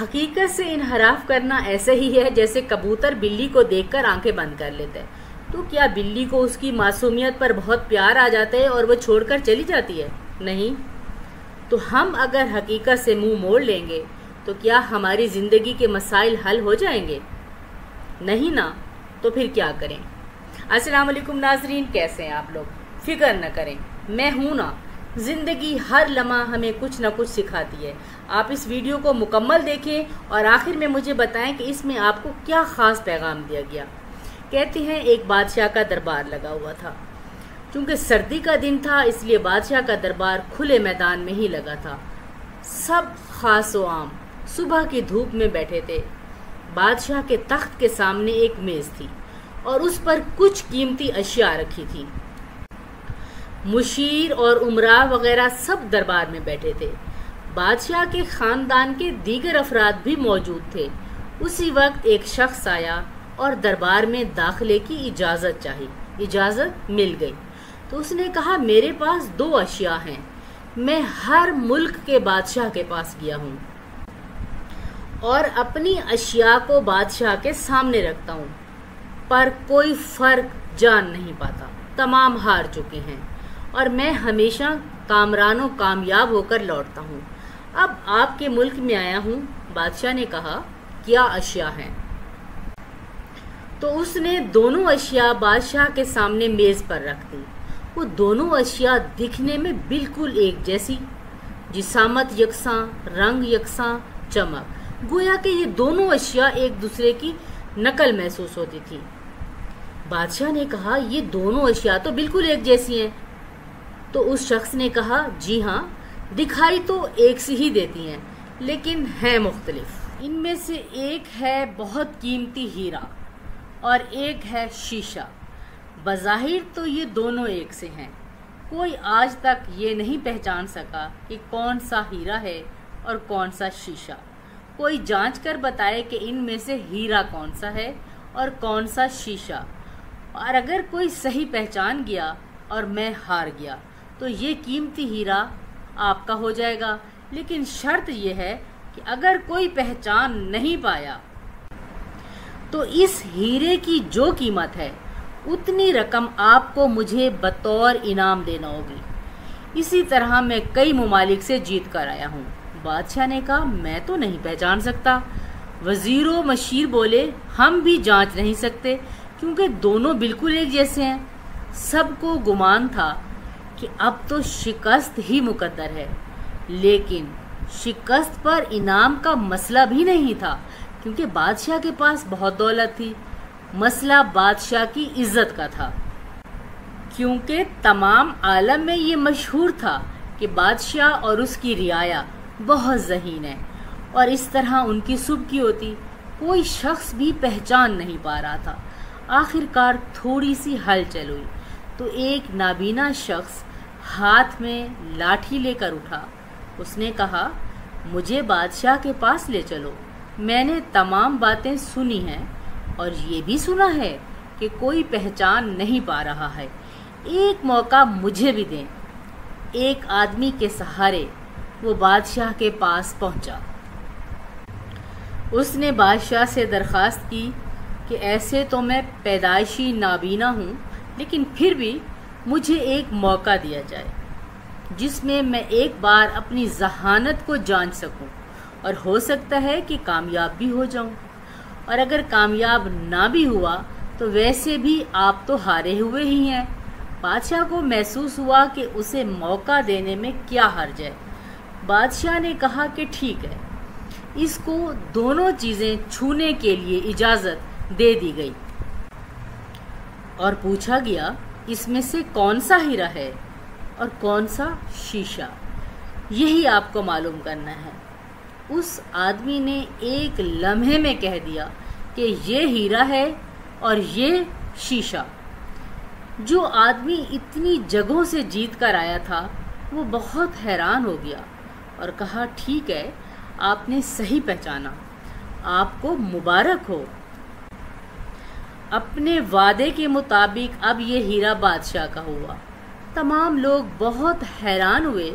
حقیقت سے انحراف کرنا ایسے ہی ہے جیسے کبوتر بلی کو دیکھ کر آنکھیں بند کر لیتا ہے۔ تو کیا بلی کو اس کی معصومیت پر بہت پیار آ جاتا ہے اور وہ چھوڑ کر چلی جاتی ہے؟ نہیں۔ تو ہم اگر حقیقت سے منہ موڑ لیں گے تو کیا ہماری زندگی کے مسائل حل ہو جائیں گے؟ نہیں نا، تو پھر کیا کریں؟ السلام علیکم ناظرین، کیسے ہیں آپ لوگ؟ فکر نہ کریں، میں ہوں نا۔ زندگی ہر لمحہ ہمیں کچھ نہ کچھ سکھاتی ہے۔ آپ اس ویڈیو کو مکمل دیکھیں اور آخر میں مجھے بتائیں کہ اس میں آپ کو کیا خاص پیغام دیا گیا۔ کہتے ہیں ایک بادشاہ کا دربار لگا ہوا تھا۔ چونکہ سردی کا دن تھا اس لیے بادشاہ کا دربار کھلے میدان میں ہی لگا تھا۔ سب خاص و عام صبح کی دھوپ میں بیٹھے تھے۔ بادشاہ کے تخت کے سامنے ایک میز تھی اور اس پر کچھ قیمتی اشیاء رکھی تھی۔ مشیر اور امراء وغیرہ سب دربار میں بیٹھے تھے۔ بادشاہ کے خاندان کے دیگر افراد بھی موجود تھے۔ اسی وقت ایک شخص آیا اور دربار میں داخلے کی اجازت چاہی۔ اجازت مل گئی تو اس نے کہا، میرے پاس 2 اشیاء ہیں۔ میں ہر ملک کے بادشاہ کے پاس گیا ہوں اور اپنی اشیاء کو بادشاہ کے سامنے رکھتا ہوں، پر کوئی فرق جان نہیں پاتا۔ تمام ہار چکے ہیں اور میں ہمیشہ کامران و کامیاب ہو کر لوٹتا ہوں۔ اب آپ کے ملک میں آیا ہوں۔ بادشاہ نے کہا، کیا اشیاء ہیں؟ تو اس نے دونوں اشیاء بادشاہ کے سامنے میز پر رکھ دی۔ وہ دونوں اشیاء دکھنے میں بالکل ایک جیسی، جسامت یکساں، رنگ یکساں، چمک، گویا کہ یہ دونوں اشیاء ایک دوسرے کی نقل محسوس ہوتی تھی۔ بادشاہ نے کہا، یہ دونوں اشیاء تو بالکل ایک جیسی ہیں۔ تو اس شخص نے کہا، جی ہاں، دکھائی تو ایک سی ہی دیتی ہیں لیکن ہیں مختلف۔ ان میں سے ایک ہے بہت قیمتی ہیرا اور ایک ہے شیشہ۔ بظاہر تو یہ دونوں ایک سے ہیں، کوئی آج تک یہ نہیں پہچان سکا کہ کون سا ہیرا ہے اور کون سا شیشہ۔ کوئی جانچ کر بتائے کہ ان میں سے ہیرا کون سا ہے اور کون سا شیشہ۔ اور اگر کوئی صحیح پہچان گیا اور میں ہار گیا تو یہ قیمتی ہیرا آپ کا ہو جائے گا، لیکن شرط یہ ہے کہ اگر کوئی پہچان نہیں پایا تو اس ہیرے کی جو قیمت ہے اتنی رقم آپ کو مجھے بطور انعام دینا ہوگی۔ اسی طرح میں کئی ممالک سے جیت کر آیا ہوں۔ بادشاہ نے کہا، میں تو نہیں پہچان سکتا۔ وزیر و مشیر بولے، ہم بھی جانچ نہیں سکتے کیونکہ دونوں بالکل ایک جیسے ہیں۔ سب کو گمان تھا کہ اب تو شکست ہی مقدر ہے، لیکن شکست پر انعام کا مسئلہ بھی نہیں تھا کیونکہ بادشاہ کے پاس بہت دولت تھی۔ مسئلہ بادشاہ کی عزت کا تھا، کیونکہ تمام عالم میں یہ مشہور تھا کہ بادشاہ اور اس کی رعایا بہت ذہین ہے اور اس طرح ان کی سبکی ہوتی کوئی شخص بھی پہچان نہیں پا رہا تھا۔ آخر کار تھوڑی سی ہلچل ہوئی تو ایک نابینا شخص ہاتھ میں لاٹھی لے کر اٹھا۔ اس نے کہا، مجھے بادشاہ کے پاس لے چلو، میں نے تمام باتیں سنی ہیں اور یہ بھی سنا ہے کہ کوئی پہچان نہیں پا رہا ہے، ایک موقع مجھے بھی دیں۔ ایک آدمی کے سہارے وہ بادشاہ کے پاس پہنچا۔ اس نے بادشاہ سے درخواست کی کہ ایسے تو میں پیدائشی نابینا ہوں، لیکن پھر بھی مجھے ایک موقع دیا جائے جس میں میں ایک بار اپنی ذہانت کو جانچ سکوں اور ہو سکتا ہے کہ کامیاب بھی ہو جاؤں، اور اگر کامیاب نہ بھی ہوا تو ویسے بھی آپ تو ہارے ہوئے ہی ہیں۔ بادشاہ کو محسوس ہوا کہ اسے موقع دینے میں کیا حرج ہے۔ بادشاہ نے کہا کہ ٹھیک ہے، اس کو دونوں چیزیں چھونے کے لیے اجازت دے دی گئی اور پوچھا گیا، اس میں سے کون سا ہیرا ہے اور کون سا شیشہ؟ یہی آپ کو معلوم کرنا ہے۔ اس آدمی نے ایک لمحے میں کہہ دیا کہ یہ ہیرا ہے اور یہ شیشہ۔ جو آدمی اتنی جگہوں سے جیت کر آیا تھا وہ بہت حیران ہو گیا اور کہا، ٹھیک ہے، آپ نے صحیح پہچانا، آپ کو مبارک ہو۔ اپنے وعدے کے مطابق اب یہ ہیرا بادشاہ کا ہوا۔ تمام لوگ بہت حیران ہوئے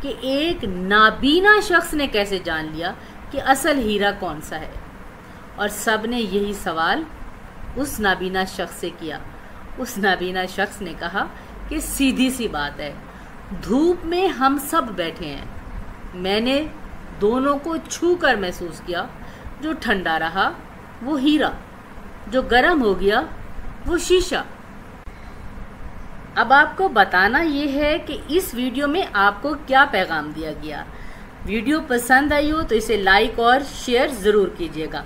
کہ ایک نابینا شخص نے کیسے جان لیا کہ اصل ہیرا کون سا ہے، اور سب نے یہی سوال اس نابینا شخص سے کیا۔ اس نابینا شخص نے کہا کہ سیدھی سی بات ہے، دھوپ میں ہم سب بیٹھے ہیں، میں نے دونوں کو چھو کر محسوس کیا، جو ٹھنڈا رہا وہ ہیرا، جو گرم ہو گیا وہ شیشہ۔ اب آپ کو بتانا یہ ہے کہ اس ویڈیو میں آپ کو کیا پیغام دیا گیا۔ ویڈیو پسند آئی ہو تو اسے لائک اور شیئر ضرور کیجیے گا۔